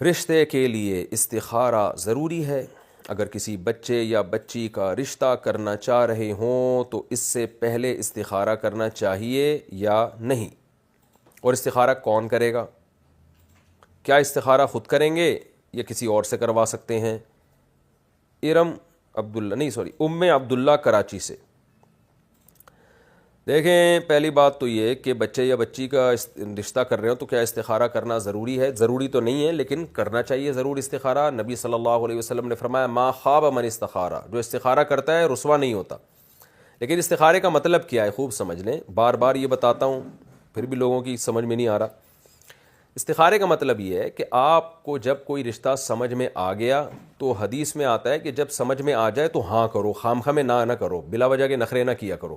رشتے کے لیے استخارہ ضروری ہے۔ اگر کسی بچے یا بچی کا رشتہ کرنا چاہ رہے ہوں تو اس سے پہلے استخارہ کرنا چاہیے یا نہیں؟ اور استخارہ کون کرے گا؟ کیا استخارہ خود کریں گے یا کسی اور سے کروا سکتے ہیں؟ ام عبداللہ کراچی سے۔ دیکھیں، پہلی بات تو یہ کہ بچے یا بچی کا رشتہ کر رہے ہو تو کیا استخارہ کرنا ضروری ہے؟ ضروری تو نہیں ہے لیکن کرنا چاہیے ضرور استخارہ۔ نبی صلی اللہ علیہ وسلم نے فرمایا ما خاب من استخارہ، جو استخارہ کرتا ہے رسوا نہیں ہوتا۔ لیکن استخارے کا مطلب کیا ہے خوب سمجھ لیں، بار بار یہ بتاتا ہوں پھر بھی لوگوں کی سمجھ میں نہیں آ رہا۔ استخارے کا مطلب یہ ہے کہ آپ کو جب کوئی رشتہ سمجھ میں آ گیا تو حدیث میں آتا ہے کہ جب سمجھ میں آ جائے تو ہاں کرو، خام خواہ میں نہ کرو، بلا وجہ کے نخرے نہ کیا کرو۔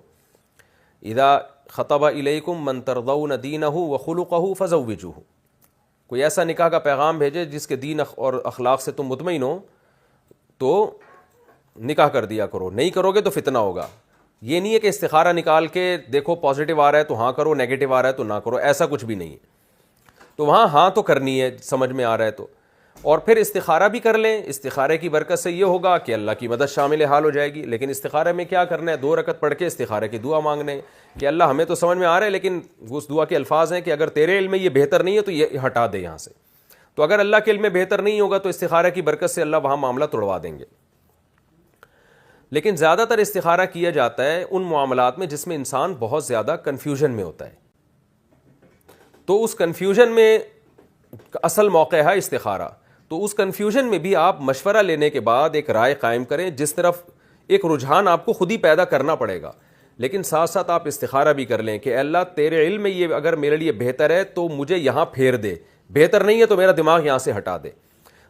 اذا خطب الیکم من ترضون دینہ وخلقہ فزوجوہ، کوئی ایسا نکاح کا پیغام بھیجے جس کے دین اور اخلاق سے تم مطمئن ہو تو نکاح کر دیا کرو، نہیں کرو گے تو فتنہ ہوگا۔ یہ نہیں ہے کہ استخارہ نکال کے دیکھو پازیٹیو آ رہا ہے تو ہاں کرو، نیگیٹو آ رہا ہے تو نہ کرو، ایسا کچھ بھی نہیں ہے۔ تو وہاں ہاں تو کرنی ہے سمجھ میں آ رہا ہے تو، اور پھر استخارہ بھی کر لیں۔ استخارے کی برکت سے یہ ہوگا کہ اللہ کی مدد شامل حال ہو جائے گی۔ لیکن استخارے میں کیا کرنا ہے؟ 2 رکعت پڑھ کے استخارے کی دعا مانگنے ہیں کہ اللہ ہمیں تو سمجھ میں آ رہا ہے لیکن اس دعا کے الفاظ ہیں کہ اگر تیرے علم میں یہ بہتر نہیں ہے تو یہ ہٹا دے یہاں سے۔ تو اگر اللہ کے علم میں بہتر نہیں ہوگا تو استخارے کی برکت سے اللہ وہاں معاملہ توڑوا دیں گے۔ لیکن زیادہ تر استخارہ کیا جاتا ہے ان معاملات میں جس میں انسان بہت زیادہ کنفیوژن میں ہوتا ہے، تو اس کنفیوژن میں اصل موقع ہے استخارہ۔ تو اس کنفیوژن میں بھی آپ مشورہ لینے کے بعد ایک رائے قائم کریں، جس طرف ایک رجحان آپ کو خود ہی پیدا کرنا پڑے گا، لیکن ساتھ ساتھ آپ استخارہ بھی کر لیں کہ اے اللہ تیرے علم میں یہ اگر میرے لیے بہتر ہے تو مجھے یہاں پھیر دے، بہتر نہیں ہے تو میرا دماغ یہاں سے ہٹا دے۔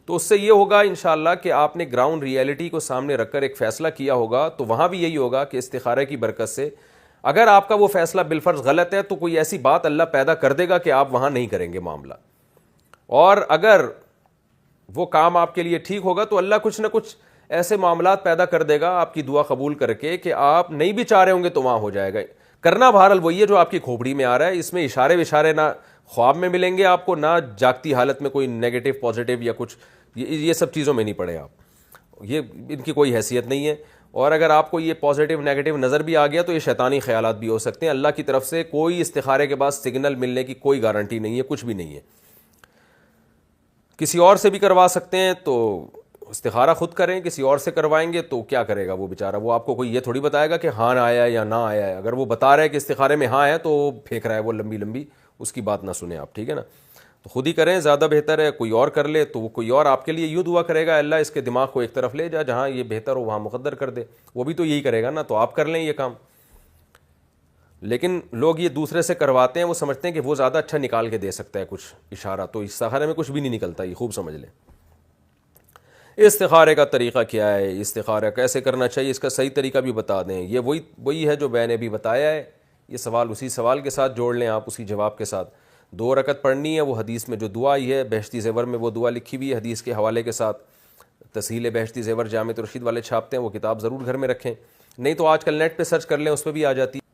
تو اس سے یہ ہوگا انشاءاللہ کہ آپ نے گراؤنڈ ریئلٹی کو سامنے رکھ کر ایک فیصلہ کیا ہوگا، تو وہاں بھی یہی ہوگا کہ استخارہ کی برکت سے اگر آپ کا وہ فیصلہ بالفرض غلط ہے تو کوئی ایسی بات اللہ پیدا کر دے گا کہ آپ وہاں نہیں کریں گے معاملہ، اور اگر وہ کام آپ کے لیے ٹھیک ہوگا تو اللہ کچھ نہ کچھ ایسے معاملات پیدا کر دے گا آپ کی دعا قبول کر کے کہ آپ نہیں بھی چاہ رہے ہوں گے تو وہاں ہو جائے گا۔ کرنا بہرحال وہی ہے جو آپ کی کھوپڑی میں آ رہا ہے، اس میں اشارے وشارے نہ خواب میں ملیں گے آپ کو، نہ جاگتی حالت میں کوئی نیگیٹو پازیٹیو یا کچھ یہ سب چیزوں میں نہیں پڑے آپ، یہ ان کی کوئی حیثیت نہیں ہے۔ اور اگر آپ کو یہ پازیٹیو نیگیٹو نظر بھی آ گیا تو یہ شیطانی خیالات بھی ہو سکتے ہیں۔ اللہ کی طرف سے کوئی استخارے کے بعد سگنل ملنے کی کوئی گارنٹی نہیں ہے، کچھ بھی نہیں ہے۔ کسی اور سے بھی کروا سکتے ہیں تو استخارہ خود کریں، کسی اور سے کروائیں گے تو کیا کرے گا وہ بیچارہ؟ وہ آپ کو کوئی یہ تھوڑی بتائے گا کہ ہاں آیا ہے یا نہ آیا ہے۔ اگر وہ بتا رہا ہے کہ استخارے میں ہاں ہے تو وہ پھینک رہا ہے وہ لمبی لمبی، اس کی بات نہ سنیں آپ، ٹھیک ہے نا؟ تو خود ہی کریں، زیادہ بہتر ہے۔ کوئی اور کر لے تو وہ کوئی اور آپ کے لیے یوں دعا کرے گا اللہ اس کے دماغ کو ایک طرف لے جا، جہاں یہ بہتر ہو وہاں مقدر کر دے، وہ بھی تو یہی کرے گا نا، تو آپ کر لیں یہ کام۔ لیکن لوگ یہ دوسرے سے کرواتے ہیں، وہ سمجھتے ہیں کہ وہ زیادہ اچھا نکال کے دے سکتا ہے کچھ اشارہ، تو استخارے میں کچھ بھی نہیں نکلتا، یہ خوب سمجھ لیں۔ استخارے کا طریقہ کیا ہے، استخارہ کیسے کرنا چاہیے، اس کا صحیح طریقہ بھی بتا دیں۔ یہ وہی ہے جو میں نے بھی بتایا ہے، یہ سوال اسی سوال کے ساتھ جوڑ لیں آپ، اسی جواب کے ساتھ۔ 2 رکعت پڑھنی ہے، وہ حدیث میں جو دعا آئی ہے بہشتی زیور میں وہ دعا لکھی ہوئی ہے حدیث کے حوالے کے ساتھ۔ تسہیل بہشتی زیور جامع رشید والے چھاپتے ہیں، وہ کتاب ضرور گھر میں رکھیں، نہیں تو آج کل نیٹ پہ سرچ کر لیں، اس پہ بھی آ جاتی ہے۔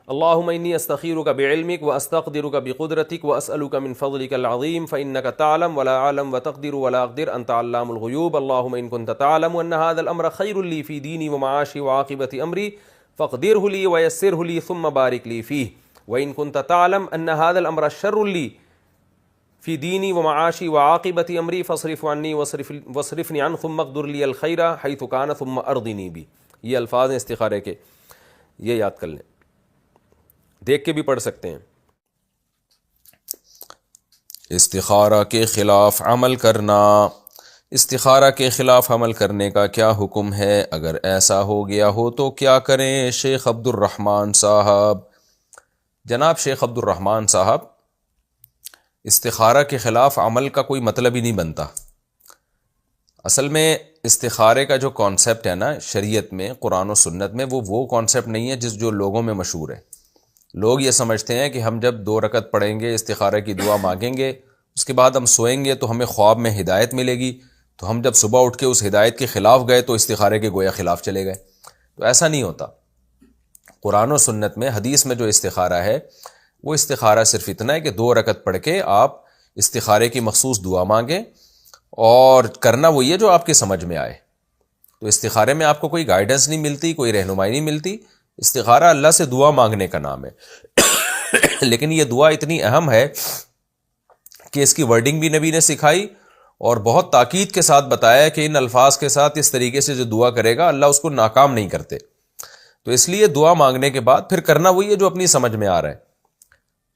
اللہم انی استخیرک بعلمک واستقدرک بقدرتک واسألک من فضلک العظیم فإنک تعلم ولا اعلم وتقدر ولا اقدر انت علام الغیوب اللہم ان كنت تعلم ان هذا الامر خیر لی فی دینی ومعاشی وعاقبۃ امری فاقدره لی ویسره لی ثم بارک لی فیہ وان كنت تعلم ان هذا الامر شر لی فی دینی ومعاشی وعاقبۃ امری فاصرف عنی واصرفنی عنہ ثم اقدر لی الخیر حیث کان ثم ارضنی بہ۔ یہ الفاظ ہیں استخارے کے، یہ یاد کر لیں، دیکھ کے بھی پڑھ سکتے ہیں۔ استخارہ کے خلاف عمل کرنا، استخارہ کے خلاف عمل کرنے کا کیا حکم ہے؟ اگر ایسا ہو گیا ہو تو کیا کریں؟ شیخ عبد الرحمن صاحب، جناب شیخ عبد الرحمن صاحب، استخارہ کے خلاف عمل کا کوئی مطلب ہی نہیں بنتا۔ اصل میں استخارے کا جو کانسیپٹ ہے نا شریعت میں، قرآن و سنت میں، وہ کانسیپٹ نہیں ہے جو لوگوں میں مشہور ہے۔ لوگ یہ سمجھتے ہیں کہ ہم جب 2 رکعت پڑھیں گے، استخارہ کی دعا مانگیں گے، اس کے بعد ہم سوئیں گے تو ہمیں خواب میں ہدایت ملے گی، تو ہم جب صبح اٹھ کے اس ہدایت کے خلاف گئے تو استخارے کے گویا خلاف چلے گئے۔ تو ایسا نہیں ہوتا۔ قرآن و سنت میں، حدیث میں جو استخارہ ہے وہ استخارہ صرف اتنا ہے کہ 2 رکعت پڑھ کے آپ استخارے کی مخصوص دعا مانگیں، اور کرنا وہی ہے جو آپ کے سمجھ میں آئے۔ تو استخارے میں آپ کو کوئی گائیڈنس نہیں ملتی، کوئی رہنمائی نہیں ملتی، استخارہ اللہ سے دعا مانگنے کا نام ہے لیکن یہ دعا اتنی اہم ہے کہ اس کی ورڈنگ بھی نبی نے سکھائی، اور بہت تاکید کے ساتھ بتایا کہ ان الفاظ کے ساتھ اس طریقے سے جو دعا کرے گا اللہ اس کو ناکام نہیں کرتے۔ تو اس لیے دعا مانگنے کے بعد پھر کرنا وہی ہے جو اپنی سمجھ میں آ رہا ہے،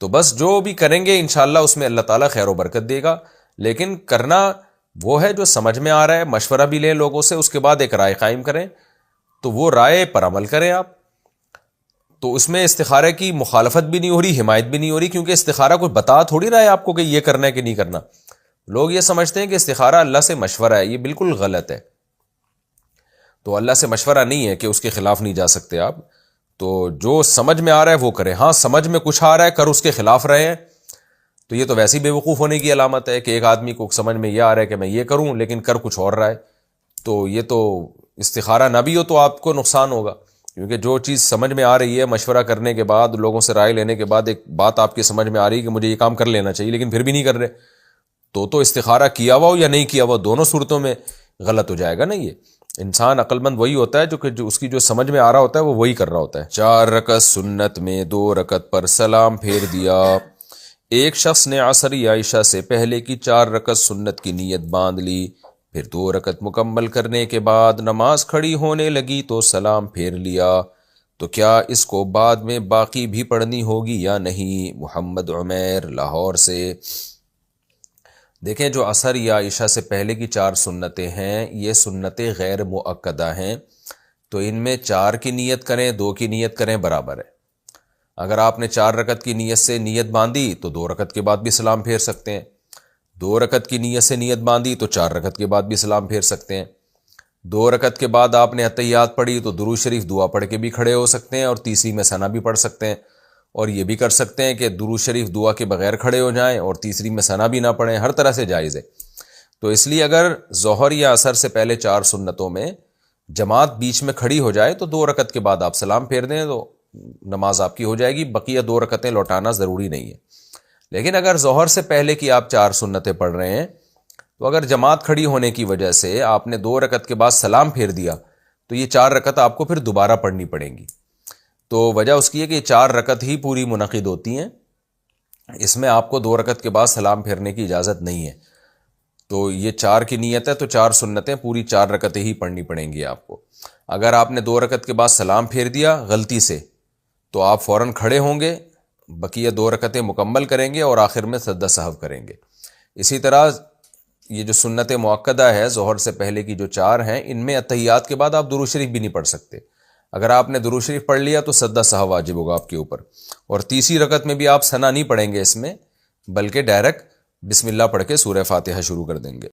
تو بس جو بھی کریں گے انشاءاللہ اس میں اللہ تعالیٰ خیر و برکت دے گا، لیکن کرنا وہ ہے جو سمجھ میں آ رہا ہے، مشورہ بھی لیں لوگوں سے، اس کے بعد ایک رائے قائم کریں، تو وہ رائے پر عمل کریں آپ۔ تو اس میں استخارے کی مخالفت بھی نہیں ہو رہی، حمایت بھی نہیں ہو رہی، کیونکہ استخارہ کوئی بتا تھوڑی رہا ہے آپ کو کہ یہ کرنا ہے کہ نہیں کرنا۔ لوگ یہ سمجھتے ہیں کہ استخارہ اللہ سے مشورہ ہے، یہ بالکل غلط ہے۔ تو اللہ سے مشورہ نہیں ہے کہ اس کے خلاف نہیں جا سکتے آپ، تو جو سمجھ میں آ رہا ہے وہ کریں۔ ہاں سمجھ میں کچھ آ رہا ہے کر اس کے خلاف رہے ہیں تو یہ تو ویسے ہی بے وقوف ہونے کی علامت ہے کہ ایک آدمی کو سمجھ میں یہ آ رہا ہے کہ میں یہ کروں لیکن کر کچھ اور رہا ہے، تو یہ تو استخارہ نہ بھی ہو تو آپ کو نقصان ہوگا، کیونکہ جو چیز سمجھ میں آ رہی ہے، مشورہ کرنے کے بعد، لوگوں سے رائے لینے کے بعد ایک بات آپ کی سمجھ میں آ رہی ہے کہ مجھے یہ کام کر لینا چاہیے لیکن پھر بھی نہیں کر رہے، تو استخارہ کیا ہوا ہو یا نہیں کیا ہوا دونوں صورتوں میں غلط ہو جائے گا نا۔ یہ انسان عقل مند وہی ہوتا ہے جو اس کی جو سمجھ میں آ رہا ہوتا ہے وہ وہی کر رہا ہوتا ہے۔ 4 رکعت سنت میں 2 رکعت پر سلام پھیر دیا۔ ایک شخص نے عصر یا عشاء سے پہلے کی 4 رکعت سنت کی نیت باندھ لی، پھر 2 رکعت مکمل کرنے کے بعد نماز کھڑی ہونے لگی تو سلام پھیر لیا، تو کیا اس کو بعد میں باقی بھی پڑھنی ہوگی یا نہیں؟ محمد عمیر لاہور سے۔ دیکھیں جو عصر یا عشاء سے پہلے کی 4 سنتیں ہیں یہ سنتیں غیر مؤکدہ ہیں، تو ان میں 4 کی نیت کریں 2 کی نیت کریں برابر ہے۔ اگر آپ نے 4 رکعت کی نیت سے نیت باندھی تو 2 رکعت کے بعد بھی سلام پھیر سکتے ہیں، 2 رکعت کی نیت سے نیت باندھی تو 4 رکعت کے بعد بھی سلام پھیر سکتے ہیں، 2 رکعت کے بعد آپ نے اتحیات پڑھی تو درود شریف دعا پڑھ کے بھی کھڑے ہو سکتے ہیں، اور تیسری میں ثنا بھی پڑھ سکتے ہیں، اور یہ بھی کر سکتے ہیں کہ درود شریف دعا کے بغیر کھڑے ہو جائیں اور تیسری میں ثنا بھی نہ پڑھیں، ہر طرح سے جائز ہے۔ تو اس لیے اگر ظہر یا عصر سے پہلے 4 سنتوں میں جماعت بیچ میں کھڑی ہو جائے تو 2 رکعت کے بعد آپ سلام پھیر دیں تو نماز آپ کی ہو جائے گی، بقیہ 2 رکعتیں لوٹانا ضروری نہیں ہے۔ لیکن اگر ظہر سے پہلے کی آپ 4 سنتیں پڑھ رہے ہیں تو اگر جماعت کھڑی ہونے کی وجہ سے آپ نے 2 رکعت کے بعد سلام پھیر دیا تو یہ 4 رکعت آپ کو پھر دوبارہ پڑھنی پڑیں گی۔ تو وجہ اس کی ہے کہ یہ 4 رکعت ہی پوری منعقد ہوتی ہیں، اس میں آپ کو 2 رکعت کے بعد سلام پھیرنے کی اجازت نہیں ہے۔ تو یہ 4 کی نیت ہے تو 4 سنتیں پوری 4 رکعتیں ہی پڑھنی پڑیں گی آپ کو۔ اگر آپ نے 2 رکعت کے بعد سلام پھیر دیا غلطی سے تو آپ فوراً کھڑے ہوں گے، بقیہ 2 رکعتیں مکمل کریں گے اور آخر میں سجدہ سہو کریں گے۔ اسی طرح یہ جو سنت مؤکدہ ہے ظہر سے پہلے کی جو 4 ہیں ان میں اتحیات کے بعد آپ درود شریف بھی نہیں پڑھ سکتے۔ اگر آپ نے درود شریف پڑھ لیا تو سجدہ سہو واجب ہوگا آپ کے اوپر، اور تیسری رکعت میں بھی آپ ثنا نہیں پڑھیں گے اس میں، بلکہ ڈائریکٹ بسم اللہ پڑھ کے سورہ فاتحہ شروع کر دیں گے۔